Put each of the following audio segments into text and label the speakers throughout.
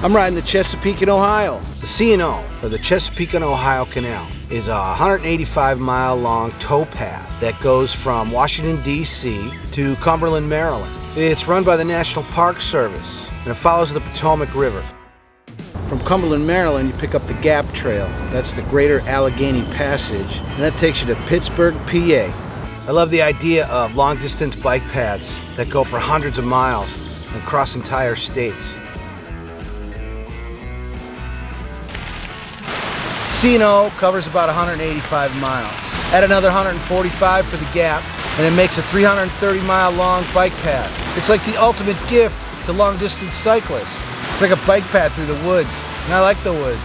Speaker 1: I'm riding the Chesapeake and Ohio. The C&O, or the Chesapeake and Ohio Canal, is a 185-mile long towpath that goes from Washington, D.C. to Cumberland, Maryland. It's run by the National Park Service, and it follows the Potomac River. From Cumberland, Maryland, you pick up the GAP Trail. That's the Greater Allegheny Passage, and that takes you to Pittsburgh, PA. I love the idea of long-distance bike paths that go for hundreds of miles and cross entire states. C&O covers about 185 miles. Add another 145 for the GAP, and it makes a 330-mile long bike path. It's like the ultimate gift to long-distance cyclists. It's like a bike path through the woods, and I like the woods.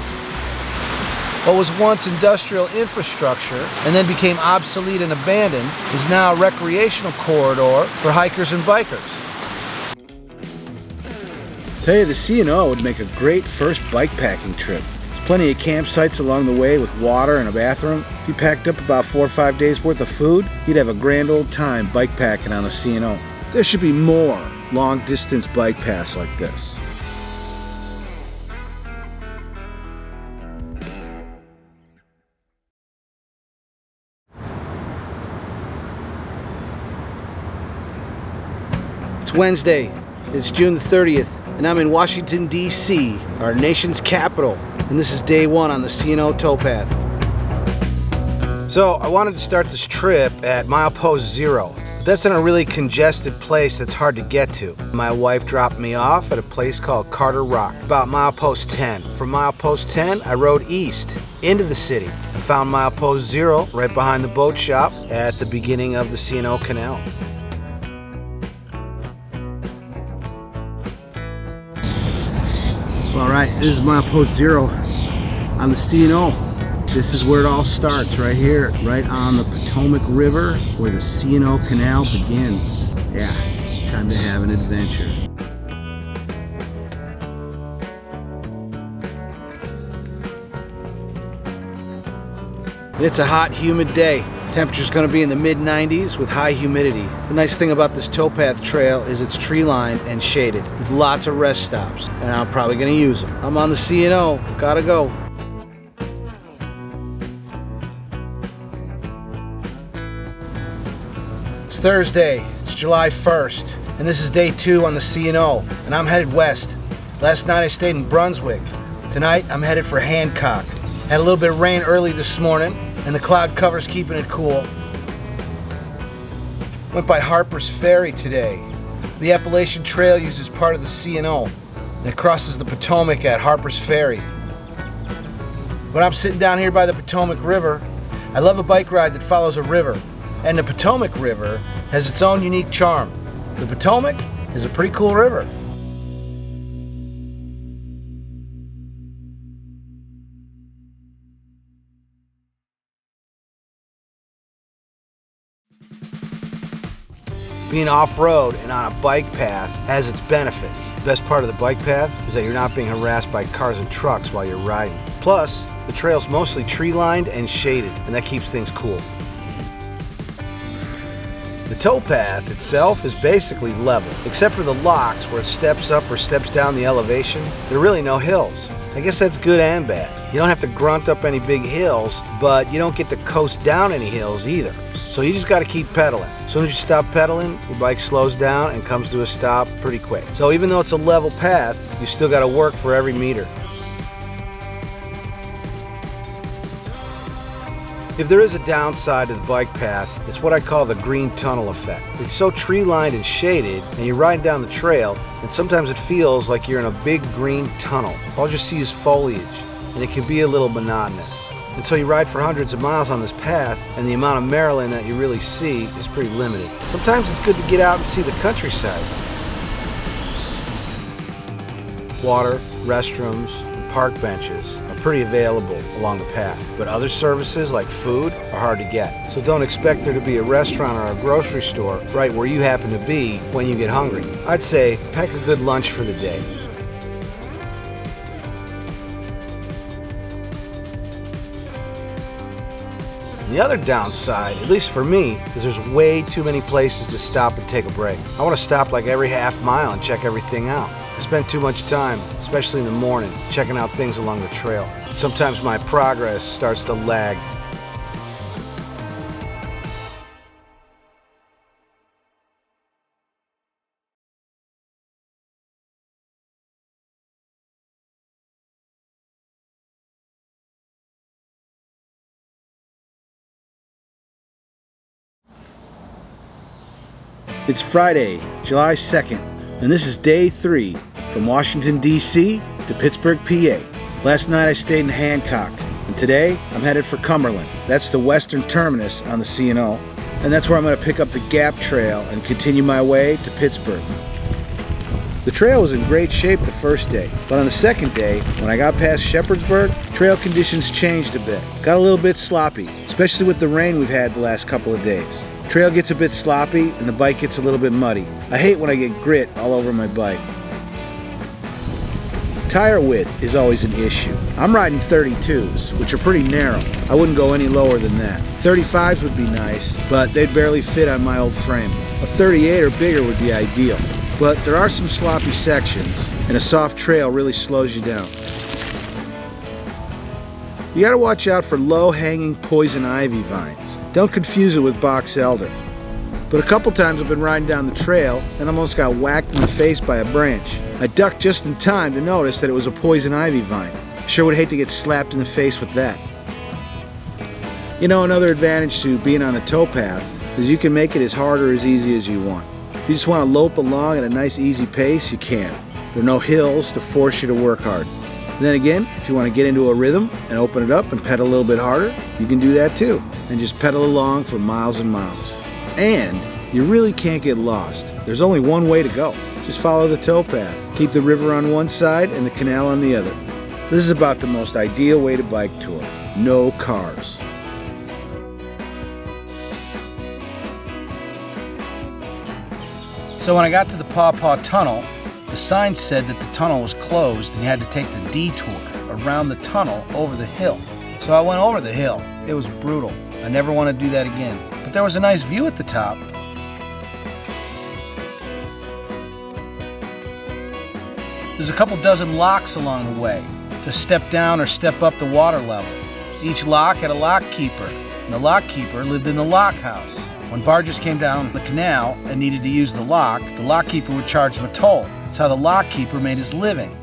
Speaker 1: What was once industrial infrastructure and then became obsolete and abandoned is now a recreational corridor for hikers and bikers. Tell you, the C&O would make a great first bikepacking trip. Plenty of campsites along the way with water and a bathroom. If you packed up about 4 or 5 days worth of food, you'd have a grand old time bikepacking on the C&O. There should be more long distance bike paths like this. It's Wednesday, it's June the 30th, and I'm in Washington, D.C., our nation's capital. And this is day one on the C&O towpath. So I wanted to start this trip at milepost 0, but that's in a really congested place that's hard to get to. My wife dropped me off at a place called Carter Rock, about milepost 10. From milepost 10, I rode east into the city. I found milepost 0 right behind the boat shop at the beginning of the C&O Canal. All right, this is milepost 0 on the C&O. This is where it all starts, right here, right on the Potomac River, where the C&O Canal begins. Yeah, time to have an adventure. It's a hot, humid day. Temperature's going to be in the mid-90s with high humidity. The nice thing about this towpath trail is it's tree-lined and shaded with lots of rest stops, and I'm probably going to use them. I'm on the C&O, gotta go. It's Thursday, it's July 1st, and this is day 2 on the C&O, and I'm headed west. Last night I stayed in Brunswick. Tonight I'm headed for Hancock. Had a little bit of rain early this morning, and the cloud cover's keeping it cool. Went by Harper's Ferry today. The Appalachian Trail uses part of the C&O, and it crosses the Potomac at Harper's Ferry. When I'm sitting down here by the Potomac River, I love a bike ride that follows a river, and the Potomac River has its own unique charm. The Potomac is a pretty cool river. Being off-road and on a bike path has its benefits. The best part of the bike path is that you're not being harassed by cars and trucks while you're riding. Plus, the trail's mostly tree-lined and shaded, and that keeps things cool. The towpath itself is basically level, except for the locks where it steps up or steps down the elevation. There are really no hills. I guess that's good and bad. You don't have to grunt up any big hills, but you don't get to coast down any hills either. So you just got to keep pedaling. As soon as you stop pedaling, your bike slows down and comes to a stop pretty quick. So even though it's a level path, you still got to work for every meter. If there is a downside to the bike path, it's what I call the green tunnel effect. It's so tree-lined and shaded, and you're riding down the trail, and sometimes it feels like you're in a big green tunnel. All you see is foliage, and it can be a little monotonous. And so you ride for hundreds of miles on this path, and the amount of Maryland that you really see is pretty limited. Sometimes it's good to get out and see the countryside. Water, restrooms, and park benches are pretty available along the path, but other services like food are hard to get. So don't expect there to be a restaurant or a grocery store right where you happen to be when you get hungry. I'd say pack a good lunch for the day. The other downside, at least for me, is there's way too many places to stop and take a break. I want to stop like every half mile and check everything out. spend too much time, especially in the morning, checking out things along the trail. Sometimes my progress starts to lag. It's Friday, July 2nd, and this is day 3 from Washington, D.C. to Pittsburgh, PA. Last night I stayed in Hancock, and today I'm headed for Cumberland. That's the western terminus on the C&O, and that's where I'm going to pick up the Gap Trail and continue my way to Pittsburgh. The trail was in great shape the first day, but on the second day, when I got past Shepherdsburg, trail conditions changed a bit. Got a little bit sloppy, especially with the rain we've had the last couple of days. Trail gets a bit sloppy and the bike gets a little bit muddy. I hate when I get grit all over my bike. Tire width is always an issue. I'm riding 32s, which are pretty narrow. I wouldn't go any lower than that. 35s would be nice, but they'd barely fit on my old frame. A 38 or bigger would be ideal. But there are some sloppy sections, and a soft trail really slows you down. You gotta watch out for low-hanging poison ivy vines. Don't confuse it with box elder. But a couple times I've been riding down the trail and almost got whacked in the face by a branch. I ducked just in time to notice that it was a poison ivy vine. Sure would hate to get slapped in the face with that. You know, another advantage to being on a towpath is you can make it as hard or as easy as you want. If you just want to lope along at a nice easy pace, you can. There are no hills to force you to work hard. And then again, if you want to get into a rhythm and open it up and pedal a little bit harder, you can do that too. And just pedal along for miles and miles. And you really can't get lost. There's only one way to go. Just follow the towpath. Keep the river on one side and the canal on the other. This is about the most ideal way to bike tour. No cars. So when I got to the Paw Paw Tunnel, the sign said that the tunnel was closed and you had to take the detour around the tunnel over the hill. So I went over the hill. It was brutal. I never want to do that again. But there was a nice view at the top. There's a couple dozen locks along the way to step down or step up the water level. Each lock had a lock keeper, and the lock keeper lived in the lock house. When barges came down the canal and needed to use the lock keeper would charge them a toll. That's how the lock keeper made his living.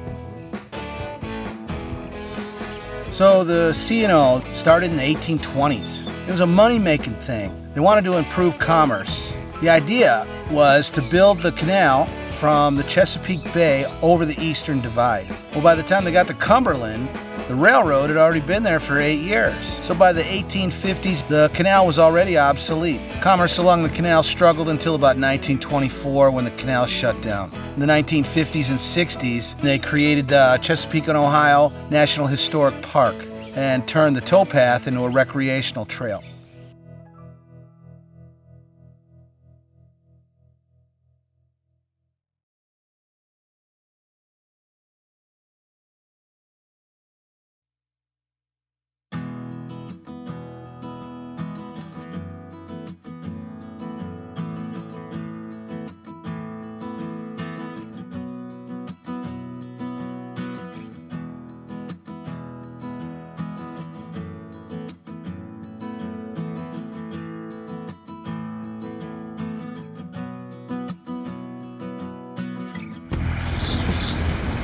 Speaker 1: So the C&O started in the 1820s. It was a money-making thing. They wanted to improve commerce. The idea was to build the canal from the Chesapeake Bay over the Eastern Divide. Well, by the time they got to Cumberland, the railroad had already been there for 8 years. So by the 1850s, the canal was already obsolete. Commerce along the canal struggled until about 1924 when the canal shut down. In the 1950s and 60s, they created the Chesapeake and Ohio National Historic Park and turned the towpath into a recreational trail.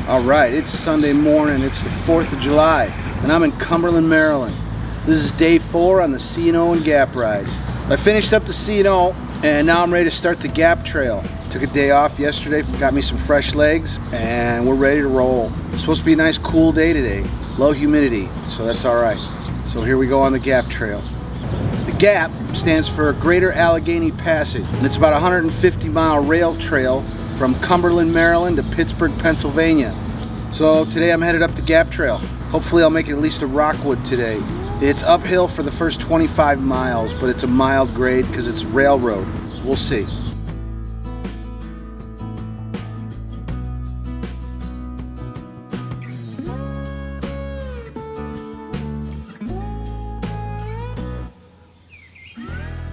Speaker 1: All right, it's Sunday morning, it's the 4th of July, and I'm in Cumberland, Maryland. This is day 4 on the C&O and Gap ride. I finished up the C&O, and now I'm ready to start the Gap Trail. Took a day off yesterday, got me some fresh legs, and we're ready to roll. It's supposed to be a nice cool day today, low humidity, so that's all right. So here we go on the Gap Trail. The Gap stands for Greater Allegheny Passage, and it's about a 150-mile rail trail from Cumberland, Maryland to Pittsburgh, Pennsylvania. So today I'm headed up the Gap Trail. Hopefully I'll make it at least to Rockwood today. It's uphill for the first 25 miles, but it's a mild grade because it's railroad. We'll see.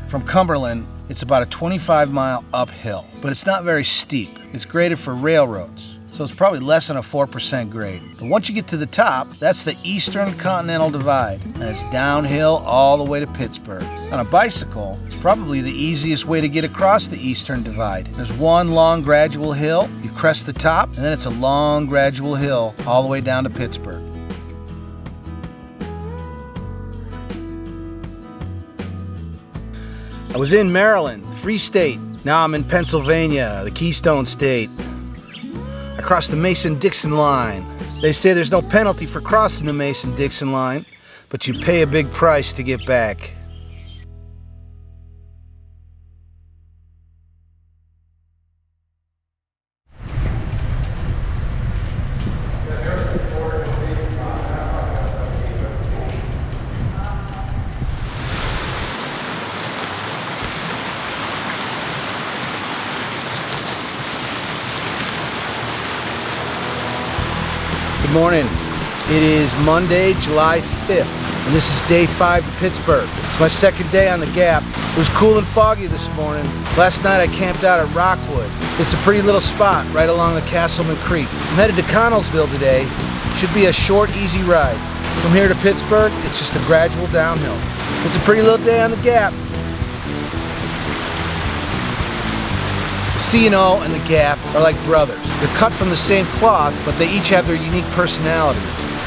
Speaker 1: From Cumberland, it's about a 25-mile uphill, but it's not very steep. It's graded for railroads. so it's probably less than a 4% grade. But once you get to the top, that's the Eastern Continental Divide, and it's downhill all the way to Pittsburgh. On a bicycle, it's probably the easiest way to get across the Eastern Divide. There's one long gradual hill, you crest the top, and then it's a long gradual hill all the way down to Pittsburgh. I was in Maryland, free state. Now I'm in Pennsylvania, the Keystone State. I crossed the Mason-Dixon line. They say there's no penalty for crossing the Mason-Dixon line, but you pay a big price to get back. Good morning. It is Monday, July 5th, and this is day 5 to Pittsburgh. It's my second day on the Gap. It was cool and foggy this morning. Last night I camped out at Rockwood. It's a pretty little spot right along the Castleman Creek. I'm headed to Connellsville today. Should be a short, easy ride. From here to Pittsburgh, it's just a gradual downhill. It's a pretty little day on the Gap. C&O and the Gap are like brothers. They're cut from the same cloth, but they each have their unique personalities.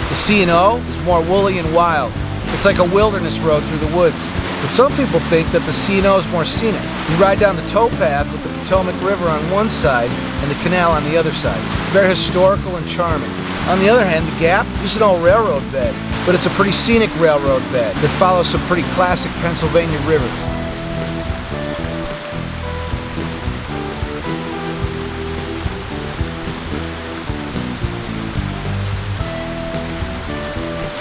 Speaker 1: The C&O is more woolly and wild. It's like a wilderness road through the woods. But some people think that the C&O is more scenic. You ride down the towpath with the Potomac River on one side and the Canal on the other side. Very historical and charming. On the other hand, the Gap is an old railroad bed, but it's a pretty scenic railroad bed that follows some pretty classic Pennsylvania rivers.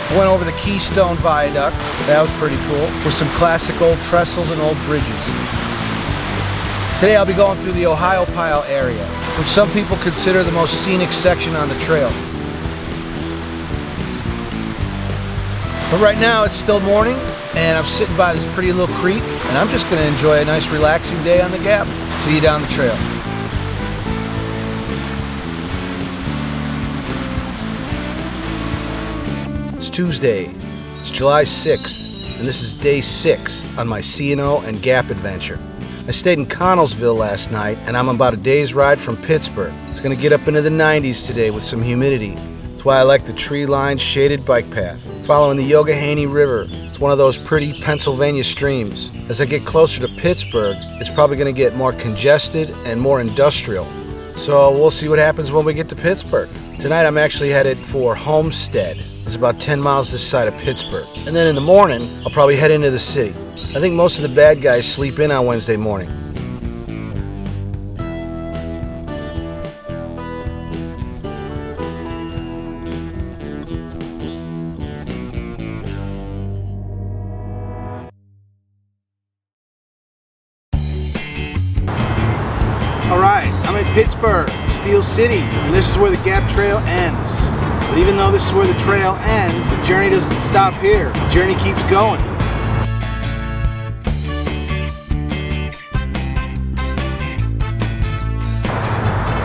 Speaker 1: I went over the Keystone Viaduct, that was pretty cool, with some classic old trestles and old bridges. Today I'll be going through the Ohio Pile area, which some people consider the most scenic section on the trail. But right now it's still morning, and I'm sitting by this pretty little creek, and I'm just going to enjoy a nice relaxing day on the Gap. See you down the trail. Tuesday, it's July 6th, and this is day 6 on my C&O and Gap adventure. I stayed in Connellsville last night, and I'm about a day's ride from Pittsburgh. It's going to get up into the 90s today with some humidity. That's why I like the tree-lined, shaded bike path. Following the Allegheny River, it's one of those pretty Pennsylvania streams. As I get closer to Pittsburgh, it's probably going to get more congested and more industrial. So we'll see what happens when we get to Pittsburgh. Tonight I'm actually headed for Homestead. It's about 10 miles this side of Pittsburgh. And then in the morning, I'll probably head into the city. I think most of the bad guys sleep in on Wednesday morning. Alright, I'm in Pittsburgh, Steel City, and this is where the Gap Trail ends. But even though this is where the trail ends, the journey doesn't stop here. The journey keeps going.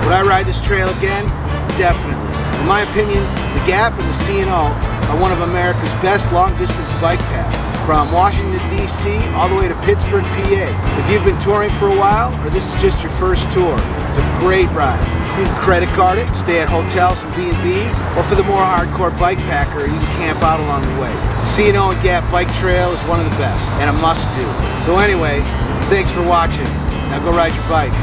Speaker 1: Would I ride this trail again? Definitely. In my opinion, the Gap and the C&O are one of America's best long-distance bike paths. From Washington, D.C. all the way to Pittsburgh, PA. If you've been touring for a while, or this is just your first tour, it's a great ride. You can credit card it, stay at hotels and B&Bs, or for the more hardcore bike packer, you can camp out along the way. C&O and Gap Bike Trail is one of the best, and a must-do. So anyway, thanks for watching. Now go ride your bike.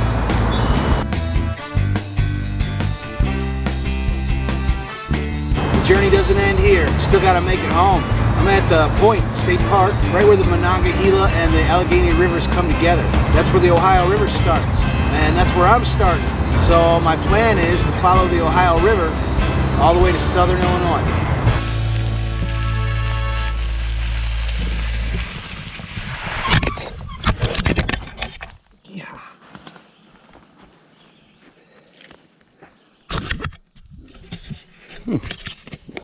Speaker 1: The journey doesn't end here. You still gotta make it home. I'm at the Point State Park, right where the Monongahela and the Allegheny Rivers come together. That's where the Ohio River starts, and that's where I'm starting. So my plan is to follow the Ohio River all the way to southern Illinois.